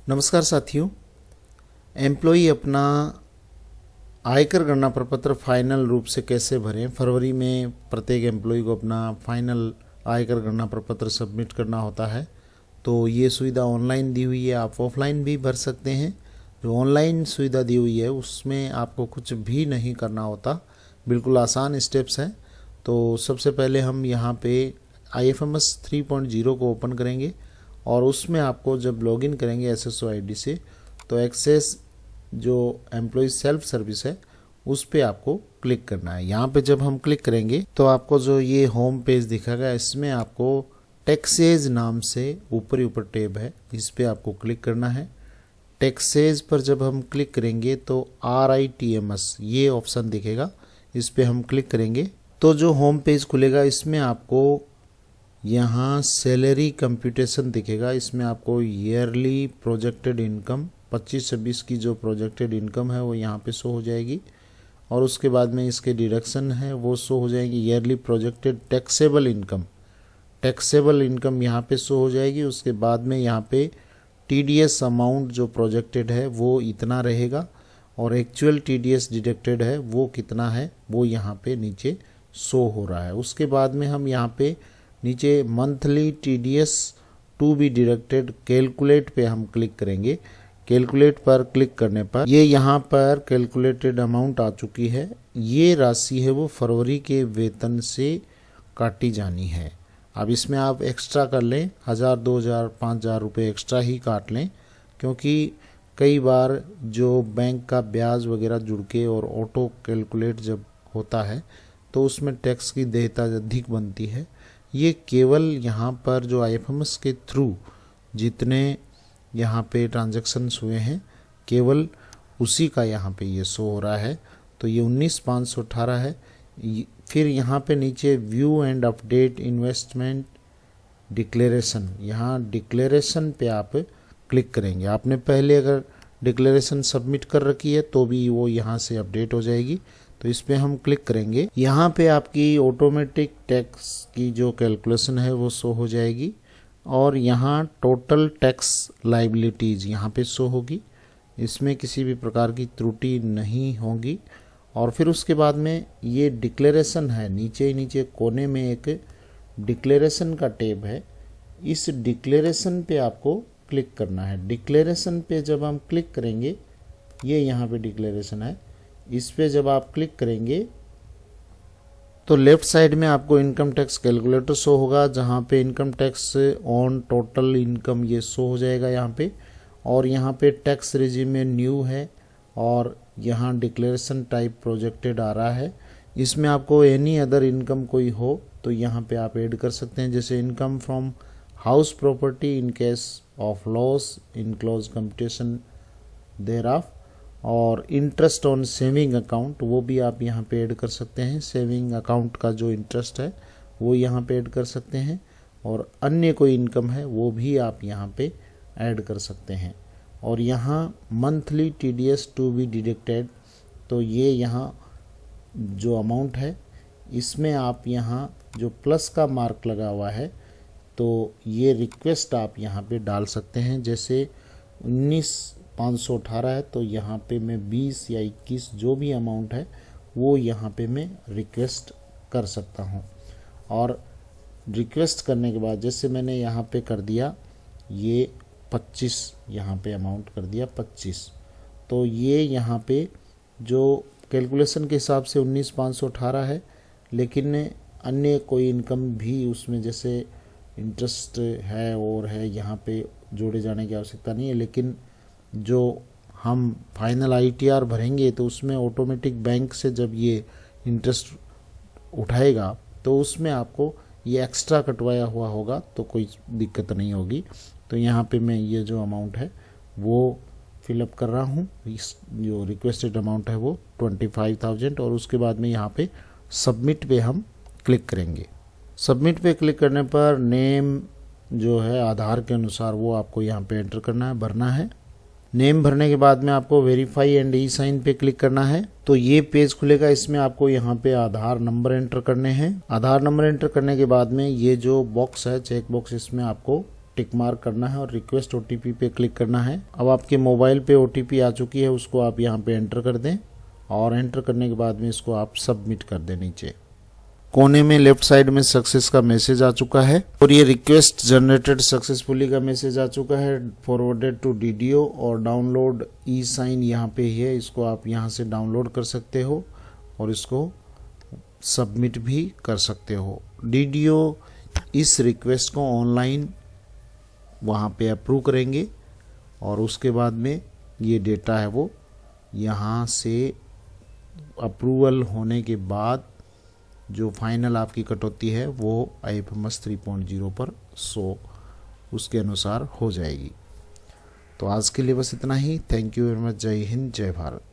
नमस्कार साथियों। एम्प्लॉई अपना आयकर गणना प्रपत्र फाइनल रूप से कैसे भरें। फरवरी में प्रत्येक एम्प्लॉई को अपना फाइनल आयकर गणना प्रपत्र सबमिट करना होता है। तो ये सुविधा ऑनलाइन दी हुई है, आप ऑफलाइन भी भर सकते हैं। जो ऑनलाइन सुविधा दी हुई है उसमें आपको कुछ भी नहीं करना होता, बिल्कुल आसान स्टेप्स हैं। तो सबसे पहले हम यहाँ पे IFMS 3.0 को ओपन करेंगे और उसमें आपको जब लॉगिन करेंगे SSO ID से, तो एक्सेस जो एम्प्लॉय सेल्फ सर्विस है उस पे आपको क्लिक करना है। यहाँ पे जब हम क्लिक करेंगे तो आपको जो ये होम पेज दिखेगा, इसमें आपको टैक्सेज नाम से ऊपर ही ऊपर टैब है, इस पे आपको क्लिक करना है। टैक्सेज पर जब हम क्लिक करेंगे तो RITMS ये ऑप्शन दिखेगा, इस पे हम क्लिक करेंगे तो जो होम पेज खुलेगा इसमें आपको यहाँ सैलरी कंप्यूटेशन दिखेगा। इसमें आपको ईयरली प्रोजेक्टेड इनकम 25-26 की जो प्रोजेक्टेड इनकम है वो यहाँ पे शो हो जाएगी और उसके बाद में इसके डिडक्शन है वो शो हो जाएगी। ईयरली प्रोजेक्टेड टैक्सेबल इनकम यहाँ पे शो हो जाएगी। उसके बाद में यहाँ पे TDS अमाउंट जो प्रोजेक्टेड है वो इतना रहेगा और एक्चुअल TDS डिडक्टेड है वो कितना है वो यहाँ पे नीचे शो हो रहा है। उसके बाद में हम यहाँ पे नीचे monthly TDS to be deducted calculate पे हम क्लिक करेंगे। कैलकुलेट पर क्लिक करने पर ये यहाँ पर कैलकुलेटेड अमाउंट आ चुकी है। ये राशि है वो फरवरी के वेतन से काटी जानी है। अब इसमें आप एक्स्ट्रा कर लें, 1000, 2000, 5000 रुपये एक्स्ट्रा ही काट लें, क्योंकि कई बार जो बैंक का ब्याज वगैरह जुड़ के और ऑटो कैलकुलेट जब होता है तो उसमें टैक्स की देयता अधिक बनती है। ये केवल यहाँ पर जो IFMS के थ्रू जितने यहाँ पे ट्रांजैक्शंस हुए हैं केवल उसी का यहाँ पे ये शो हो रहा है। तो ये 19,518 है। फिर यहाँ पे नीचे view and update investment declaration, यहाँ डिक्लेरेशन पे आप क्लिक करेंगे। आपने पहले अगर डिक्लेरेशन सबमिट कर रखी है तो भी वो यहाँ से अपडेट हो जाएगी। तो इस पे हम क्लिक करेंगे। यहाँ पे आपकी ऑटोमेटिक टैक्स की जो कैलकुलेशन है वो शो हो जाएगी और यहाँ टोटल टैक्स लायबिलिटीज यहाँ पे शो होगी। इसमें किसी भी प्रकार की त्रुटि नहीं होगी। और फिर उसके बाद में ये डिक्लेरेशन है, नीचे ही नीचे कोने में एक डिक्लेरेशन का टैब है, इस डिक्लेरेशन पे आपको क्लिक करना है। डिक्लेरेशन पे जब हम क्लिक करेंगे, ये यहाँ पे डिक्लेरेशन है, इस पे जब आप क्लिक करेंगे तो लेफ्ट साइड में आपको इनकम टैक्स कैलकुलेटर शो होगा, जहाँ पे income tax on total income ये शो हो जाएगा यहाँ पे। और यहाँ पे टैक्स रेजिम में न्यू है और यहाँ डिक्लेरेशन टाइप प्रोजेक्टेड आ रहा है। इसमें आपको एनी अदर इनकम कोई हो तो यहाँ पे आप ऐड कर सकते हैं, जैसे income from house property in case of loss in close computation thereof, और इंटरेस्ट ऑन सेविंग अकाउंट वो भी आप यहाँ पे ऐड कर सकते हैं। सेविंग अकाउंट का जो इंटरेस्ट है वो यहाँ पे ऐड कर सकते हैं और अन्य कोई इनकम है वो भी आप यहाँ पे ऐड कर सकते हैं। और यहाँ monthly TDS to be deducted, तो ये यहाँ जो अमाउंट है इसमें आप यहाँ जो प्लस का मार्क लगा हुआ है तो ये रिक्वेस्ट आप यहाँ पे डाल सकते हैं। जैसे 19,518 है तो यहाँ पे मैं 20 या 21 जो भी अमाउंट है वो यहाँ पे मैं रिक्वेस्ट कर सकता हूँ। और रिक्वेस्ट करने के बाद जैसे मैंने यहाँ पे कर दिया, ये 25 यहाँ पे अमाउंट कर दिया 25, तो ये यहाँ पे जो कैलकुलेशन के हिसाब से 19,518 है, लेकिन अन्य कोई इनकम भी उसमें जैसे इंटरेस्ट है और है यहाँ पे जोड़े जाने की आवश्यकता नहीं है। लेकिन जो हम फाइनल ITR भरेंगे तो उसमें ऑटोमेटिक बैंक से जब ये इंटरेस्ट उठाएगा तो उसमें आपको ये एक्स्ट्रा कटवाया हुआ होगा तो कोई दिक्कत नहीं होगी। तो यहाँ पे मैं ये जो अमाउंट है वो फिलअप कर रहा हूँ। इस जो रिक्वेस्टेड अमाउंट है वो 25,000 और उसके बाद में यहाँ पे सबमिट पे हम क्लिक करेंगे। सबमिट पे क्लिक करने पर नेम जो है आधार के अनुसार वो आपको यहाँ पे एंटर करना है, भरना है। नेम भरने के बाद में आपको वेरीफाई एंड ई साइन पे क्लिक करना है तो ये पेज खुलेगा। इसमें आपको यहाँ पे आधार नंबर एंटर करने हैं। आधार नंबर एंटर करने के बाद में ये जो बॉक्स है चेक बॉक्स, इसमें आपको टिक मार्क करना है और रिक्वेस्ट ओटीपी पे क्लिक करना है। अब आपके मोबाइल पे ओटीपी आ चुकी है, उसको आप यहाँ पे एंटर कर दें और एंटर करने के बाद में इसको आप सबमिट कर दें। नीचे कोने में लेफ्ट साइड में सक्सेस का मैसेज आ चुका है और ये रिक्वेस्ट जनरेटेड सक्सेसफुली का मैसेज आ चुका है, फॉरवर्डेड टू डीडीओ और डाउनलोड ई साइन यहाँ पे ही है, इसको आप यहाँ से डाउनलोड कर सकते हो और इसको सबमिट भी कर सकते हो। डीडीओ इस रिक्वेस्ट को ऑनलाइन वहाँ पे अप्रूव करेंगे और उसके बाद में ये डेटा है वो यहाँ से अप्रूवल होने के बाद जो फाइनल आपकी कटौती है वो IFMS 3.0 पर उसके अनुसार हो जाएगी। तो आज के लिए बस इतना ही। Thank you very much. जय हिंद, जय भारत।